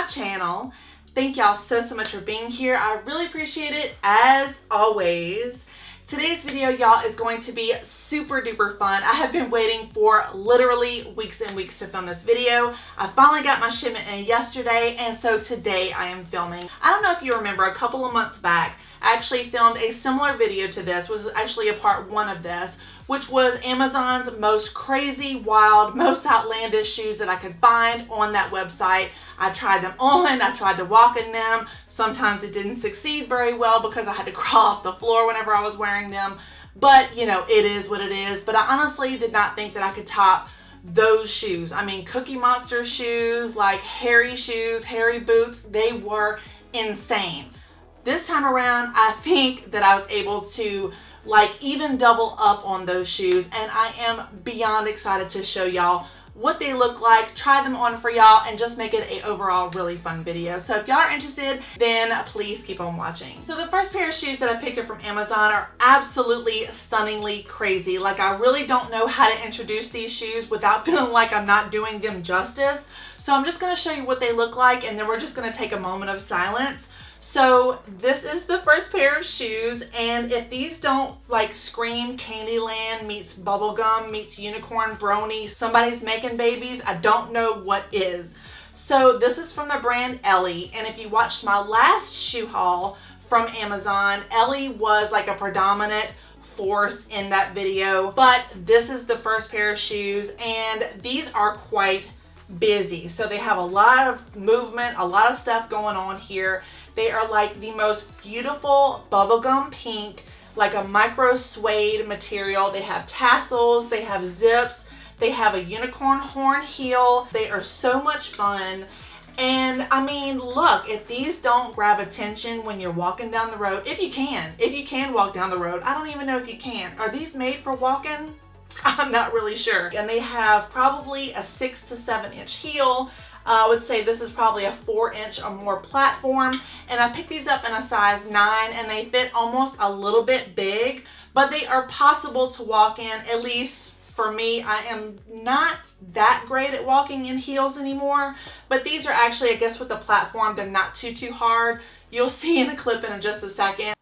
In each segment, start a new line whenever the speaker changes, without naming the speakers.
my channel. Thank y'all so much for being here. I really appreciate it as always. Today's video, y'all, is going to be super duper fun. I have been waiting for literally weeks and weeks to film this video. I finally got my shipment in yesterday, and so today I am filming. I don't know if you remember, a couple of months back, I actually filmed a similar video to this, was actually a part one of this, which was Amazon's most crazy, wild, most outlandish shoes that I could find on that website. I tried them on, I tried to walk in them. Sometimes it didn't succeed very well because I had to crawl off the floor whenever I was wearing them. But, you know, it is what it is. But I honestly did not think that I could top those shoes. I mean, Cookie Monster shoes, like hairy shoes, hairy boots, they were insane. This time around, I think that I was able to even double up on those shoes, and I am beyond excited to show y'all what they look like, try them on for y'all, and just make it a overall really fun video. So if y'all are interested, then please keep on watching. So the first pair of shoes that I picked up from Amazon are absolutely stunningly crazy. Like, I really don't know how to introduce these shoes without feeling like I'm not doing them justice. So I'm just going to show you what they look like, and then we're just going to take a moment of silence. So this is the first pair of shoes, and if these don't scream Candyland meets bubblegum meets unicorn brony, somebody's making babies, I don't know what is. So this is from the brand ELLIE, and if you watched my last shoe haul from Amazon, ELLIE was like a predominant force in that video, but this is the first pair of shoes, and these are quite busy. So they have a lot of movement, a lot of stuff going on here. They are like the most beautiful bubblegum pink, like a micro suede material. They have tassels, they have zips, they have a unicorn horn heel. They are so much fun. And I mean, look, if these don't grab attention when you're walking down the road, if you can walk down the road, I don't even know if you can. Are these made for walking? I'm not really sure. And they have probably a 6 to 7 inch heel. I would say this is probably a 4-inch or more platform, and I picked these up in a size 9, and they fit almost a little bit big, but they are possible to walk in. At least for me, I am not that great at walking in heels anymore, but these are actually, I guess with the platform, they're not too hard. You'll see in a clip in just a second.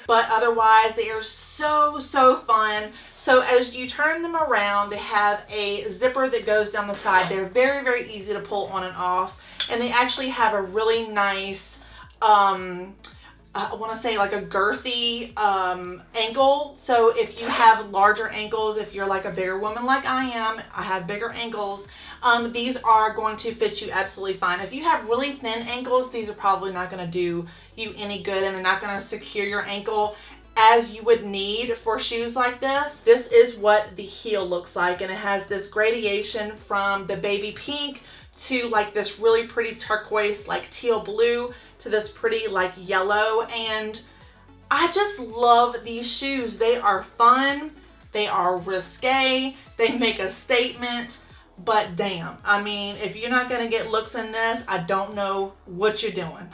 But otherwise, they are so fun. So as you turn them around, they have a zipper that goes down the side. They're very easy to pull on and off, and they actually have a really nice I want to say like a girthy ankle. So if you have larger ankles, if you're like a bigger woman like I am, I have bigger ankles, these are going to fit you absolutely fine. If you have really thin ankles, these are probably not going to do you any good, and they're not going to secure your ankle as you would need for shoes like this. This is what the heel looks like, and it has this gradation from the baby pink to like this really pretty turquoise, like teal blue, to this pretty like yellow. And I just love these shoes. They are fun, they are risque, they make a statement, but damn, I mean, if you're not gonna get looks in this, I don't know what you're doing.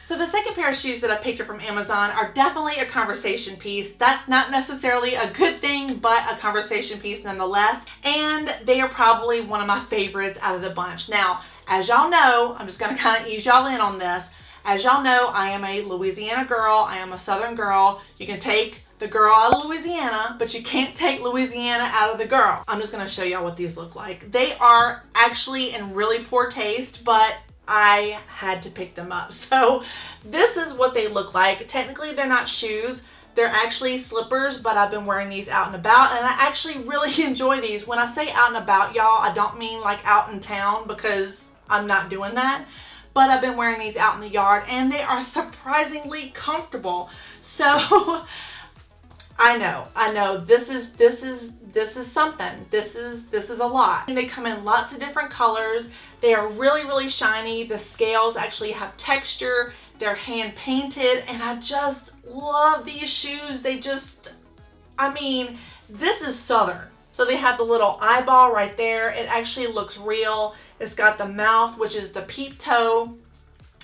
So the second pair of shoes that I picked up from Amazon are definitely a conversation piece. That's not necessarily a good thing, but a conversation piece nonetheless. And they are probably one of my favorites out of the bunch. Now, as y'all know, I'm just gonna kind of ease y'all in on this. As y'all know, I am a Louisiana girl. I am a Southern girl. You can take the girl out of Louisiana, but you can't take Louisiana out of the girl. I'm just gonna show y'all what these look like. They are actually in really poor taste, but I had to pick them up. So this is what they look like. Technically, they're not shoes. They're actually slippers, but I've been wearing these out and about, and I actually really enjoy these. When I say out and about, y'all, I don't mean like out in town, because I'm not doing that. But I've been wearing these out in the yard, and they are surprisingly comfortable. So I know this is something. This is a lot. And they come in lots of different colors. They are really shiny. The scales actually have texture. They're hand painted, and I just love these shoes. They just, I mean, this is Southern. So they have the little eyeball right there. It actually looks real. It's got the mouth, which is the peep toe.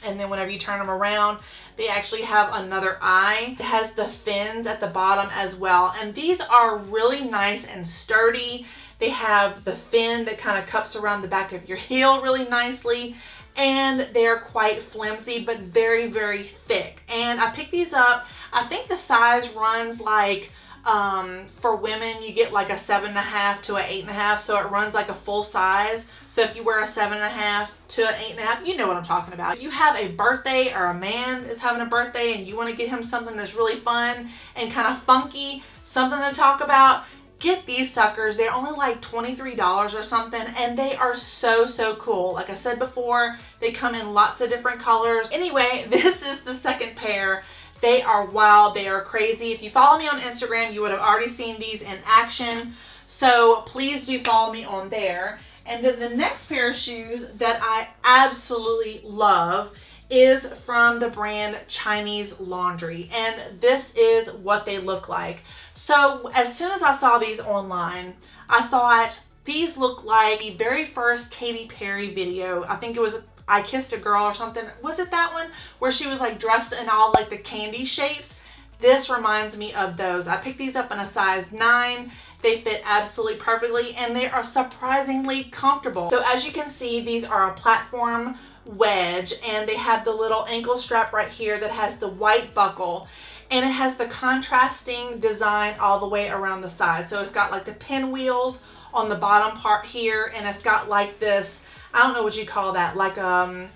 And then whenever you turn them around, they actually have another eye. It has the fins at the bottom as well. And these are really nice and sturdy. They have the fin that kind of cups around the back of your heel really nicely. And they're quite flimsy, but very, very thick. And I picked these up. I think the size runs like, for women, you get like a 7.5 to an 8.5. So it runs like a full size. So if you wear a 7.5 to an 8.5, you know what I'm talking about. If you have a birthday or a man is having a birthday and you want to get him something that's really fun and kind of funky, something to talk about, get these suckers. They're only like $23 or something, and they are so, so cool. Like I said before, they come in lots of different colors. Anyway, this is the second pair. They are wild. They are crazy. If you follow me on Instagram, you would have already seen these in action. So please do follow me on there. And then the next pair of shoes that I absolutely love is from the brand Chinese Laundry. And this is what they look like. So as soon as I saw these online, I thought these look like the very first Katy Perry video. I think it was I Kissed a Girl or something. Was it that one? Where she was like dressed in all like the candy shapes. This reminds me of those. I picked these up in a size 9. They fit absolutely perfectly, and they are surprisingly comfortable. So as you can see, these are a platform wedge, and they have the little ankle strap right here that has the white buckle, and it has the contrasting design all the way around the side. So it's got like the pinwheels on the bottom part here, and it's got like this, I don't know what you call that, like a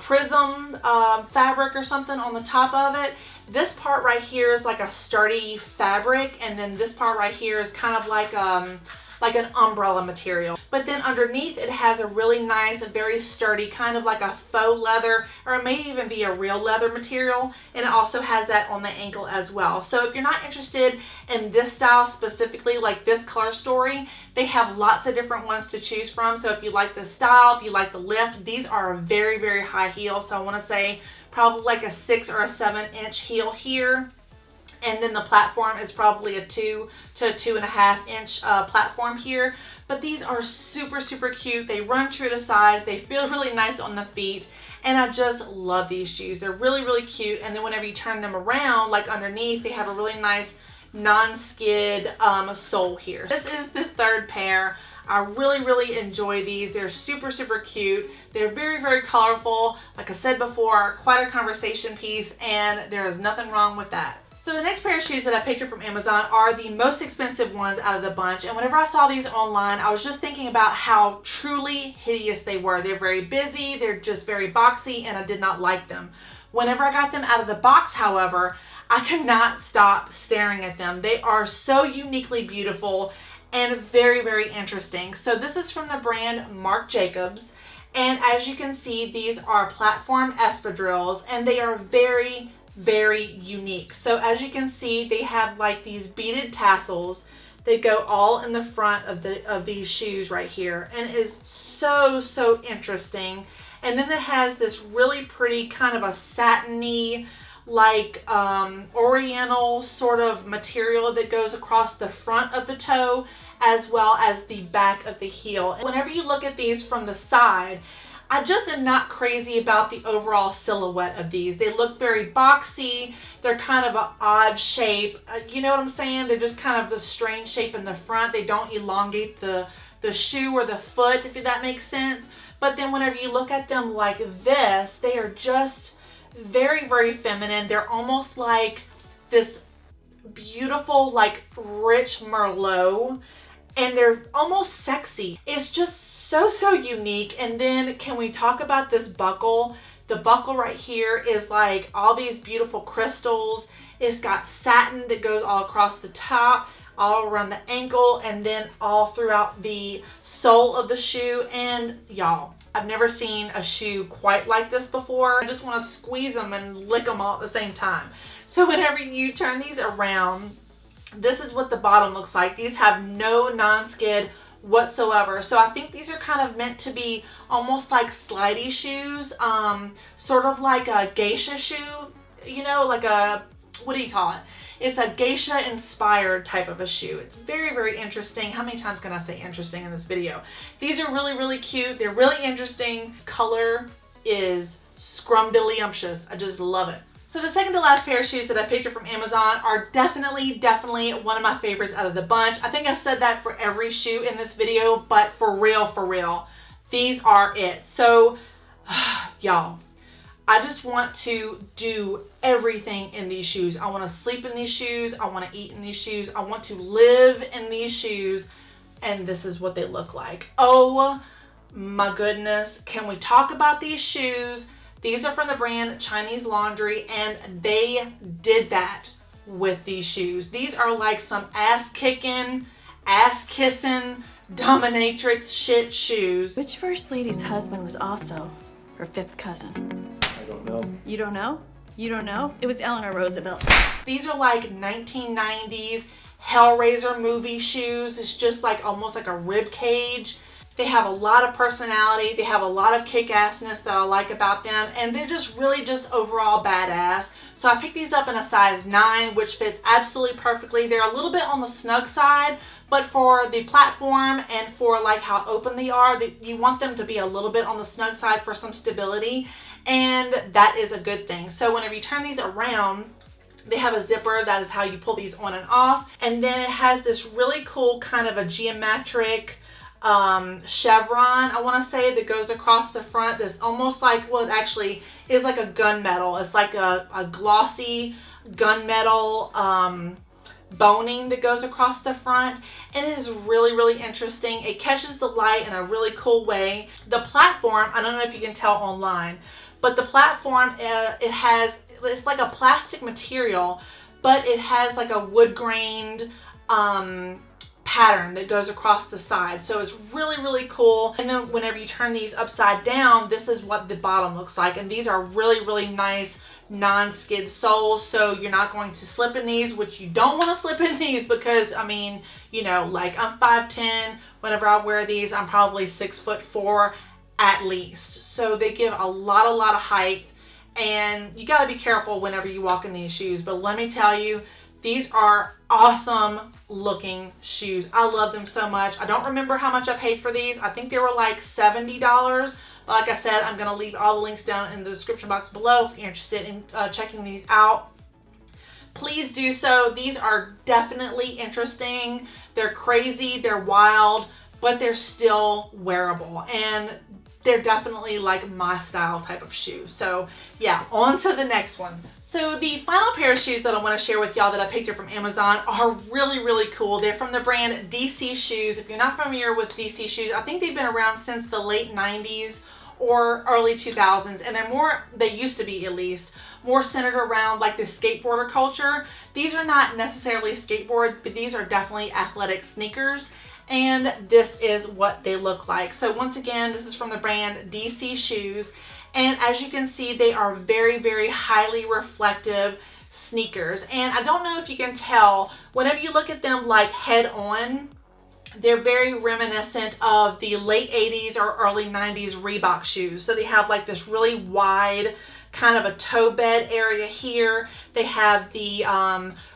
prism fabric or something on the top of it. This part right here is like a sturdy fabric, and then this part right here is kind of like an umbrella material. But then underneath it has a really nice, very sturdy, kind of like a faux leather, or it may even be a real leather material, and it also has that on the ankle as well. So if you're not interested in this style specifically, like this color story, they have lots of different ones to choose from. So if you like this style, if you like the lift, these are a very, very high heel. So I want to say probably like a 6 or a 7 inch heel here. And then the platform is probably a 2 to 2.5 inch platform here. But these are super, super cute. They run true to size. They feel really nice on the feet. And I just love these shoes. They're really, really cute. And then whenever you turn them around, like underneath, they have a really nice non-skid sole here. This is the third pair. I really, really enjoy these. They're super, super cute. They're very, very colorful. Like I said before, quite a conversation piece, and there is nothing wrong with that. So the next pair of shoes that I picked up from Amazon are the most expensive ones out of the bunch. And whenever I saw these online, I was just thinking about how truly hideous they were. They're very busy, they're just very boxy, and I did not like them. Whenever I got them out of the box, however, I could not stop staring at them. They are so uniquely beautiful and very, very interesting. So this is from the brand Marc Jacobs. And as you can see, these are platform espadrilles, and they are very, very unique. So as you can see, they have like these beaded tassels that go all in the front of these shoes right here, and it is so, so interesting. And then it has this really pretty kind of a satiny, like oriental sort of material that goes across the front of the toe as well as the back of the heel. And whenever you look at these from the side, I just am not crazy about the overall silhouette of these. They look very boxy. They're kind of an odd shape. You know what I'm saying? They're just kind of a strange shape in the front. They don't elongate the shoe or the foot, if that makes sense. But then whenever you look at them like this, they are just very, very feminine. They're almost like this beautiful, like rich Merlot, and they're almost sexy. It's just so, so unique. And then can we talk about this buckle? The buckle right here is like all these beautiful crystals. It's got satin that goes all across the top, all around the ankle, and then all throughout the sole of the shoe. And y'all, I've never seen a shoe quite like this before. I just want to squeeze them and lick them all at the same time. So whenever you turn these around, this is what the bottom looks like. These have no non-skid whatsoever. So I think these are kind of meant to be almost like slidey shoes, sort of like a geisha shoe, you know, like a, what do you call it? It's a geisha inspired type of a shoe. It's very, very interesting. How many times can I say interesting in this video? These are really, really cute. They're really interesting. Color is scrumdiddlyumptious. I just love it. So the second to last pair of shoes that I picked up from Amazon are definitely one of my favorites out of the bunch. I think I've said that for every shoe in this video, but for real, these are it. So y'all, I just want to do everything in these shoes. I want to sleep in these shoes. I want to eat in these shoes. I want to live in these shoes. And this is what they look like. Oh my goodness. Can we talk about these shoes? These are from the brand Chinese Laundry, and they did that with these shoes. These are like some ass-kicking, ass-kissing, dominatrix shit shoes.
Which First Lady's husband was also her fifth cousin?
I don't know.
You don't know? You don't know? It was Eleanor Roosevelt.
These are like 1990s Hellraiser movie shoes. It's just like almost like a rib cage. They have a lot of personality. They have a lot of kick-assness that I like about them. And they're just really just overall badass. So I picked these up in a size 9, which fits absolutely perfectly. They're a little bit on the snug side, but for the platform and for like how open they are, you want them to be a little bit on the snug side for some stability. And that is a good thing. So whenever you turn these around, they have a zipper. That is how you pull these on and off. And then it has this really cool kind of a geometric chevron, I want to say, that goes across the front. This almost like, well, it actually is like a gunmetal. It's like a glossy gunmetal boning that goes across the front, and it is really, really interesting. It catches the light in a really cool way. The platform, I don't know if you can tell online, but the platform, it's like a plastic material, but it has like a wood grained pattern that goes across the side. So it's really, really cool. And then whenever you turn these upside down, this is what the bottom looks like. And these are really, really nice non-skid soles, so you're not going to slip in these, which you don't want to slip in these because, I mean, you know, like I'm 5'10". Whenever I wear these, I'm probably 6'4" at least. So they give a lot of height, and you got to be careful whenever you walk in these shoes. But let me tell you, these are awesome looking shoes. I love them so much. I don't remember how much I paid for these. I think they were like $70. But like I said, I'm going to leave all the links down in the description box below if you're interested in checking these out. Please do so. These are definitely interesting. They're crazy, they're wild, but they're still wearable. And they're definitely like my style type of shoe. So yeah, on to the next one. So the final pair of shoes that I want to share with y'all that I picked up from Amazon are really, really cool. They're from the brand DC Shoes. If you're not familiar with DC Shoes, I think they've been around since the late 90s or early 2000s, and they used to be at least, more centered around like the skateboarder culture. These are not necessarily skateboard, but these are definitely athletic sneakers. And this is what they look like. So once again, this is from the brand DC Shoes. And as you can see, they are very, very highly reflective sneakers. And I don't know if you can tell, whenever you look at them like head on, they're very reminiscent of the late 80s or early 90s Reebok shoes. So they have like this really wide kind of a toe bed area here. They have the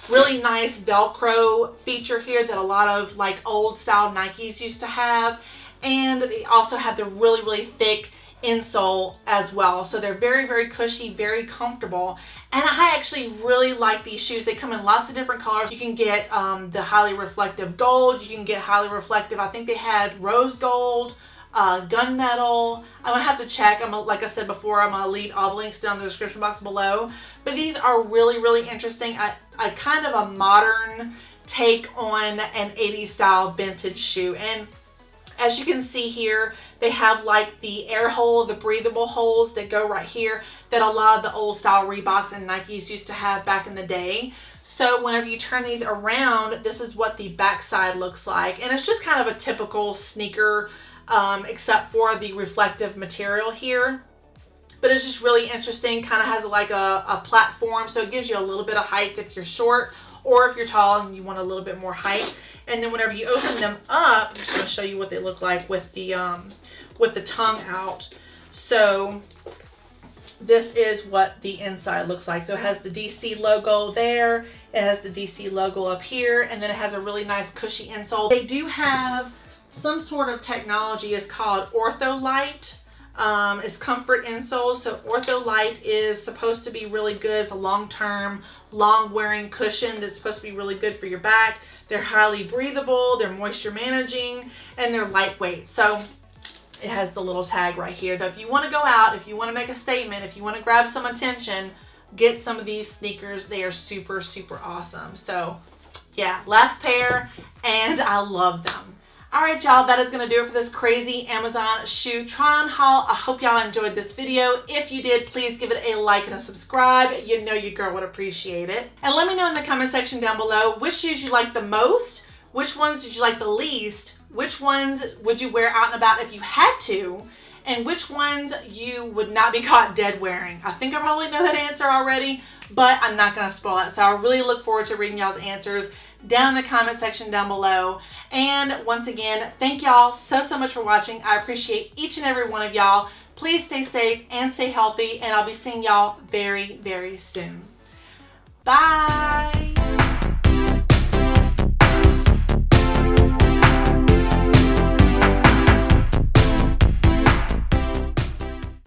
really nice Velcro feature here that a lot of like old style Nikes used to have. And they also have the really, really thick insole as well. So they're very, very cushy, very comfortable. And I actually really like these shoes. They come in lots of different colors. You can get the highly reflective gold. You can get highly reflective. I think they had rose gold, gunmetal. I'm gonna have to check. Like I said before, I'm gonna leave all the links down in the description box below. But these are really, really interesting. A kind of a modern take on an 80s style vintage shoe. And as you can see here, they have like the air hole, the breathable holes that go right here that a lot of the old style Reeboks and Nikes used to have back in the day. So whenever you turn these around, this is what the back side looks like. And it's just kind of a typical sneaker, except for the reflective material here. But it's just really interesting, kind of has like a platform, so it gives you a little bit of height if you're short, or if you're tall and you want a little bit more height. And then whenever you open them up, I'm just going to show you what they look like with the tongue out. So this is what the inside looks like. So it has the DC logo there, it has the DC logo up here, and then it has a really nice cushy insole. They do have some sort of technology. It's called OrthoLite. It's comfort insole. So OrthoLite is supposed to be really good. It's a long-term, long-wearing cushion that's supposed to be really good for your back. They're highly breathable, they're moisture managing, and they're lightweight. So it has the little tag right here. So if you want to go out, if you want to make a statement, if you want to grab some attention, get some of these sneakers. They are super, super awesome. So yeah, last pair, and I love them. All right, y'all, that is going to do it for this crazy Amazon shoe try-on haul. I hope y'all enjoyed this video. If you did, please give it a like and a subscribe. You know your girl would appreciate it. And let me know in the comment section down below which shoes you like the most, which ones did you like the least, which ones would you wear out and about if you had to, and which ones you would not be caught dead wearing. I think I probably know that answer already, but I'm not going to spoil it. So I really look forward to reading y'all's answers down in the comment section down below. And once again, thank y'all so much for watching. I appreciate each and every one of y'all. Please stay safe and stay healthy, and I'll be seeing y'all very, very soon. Bye.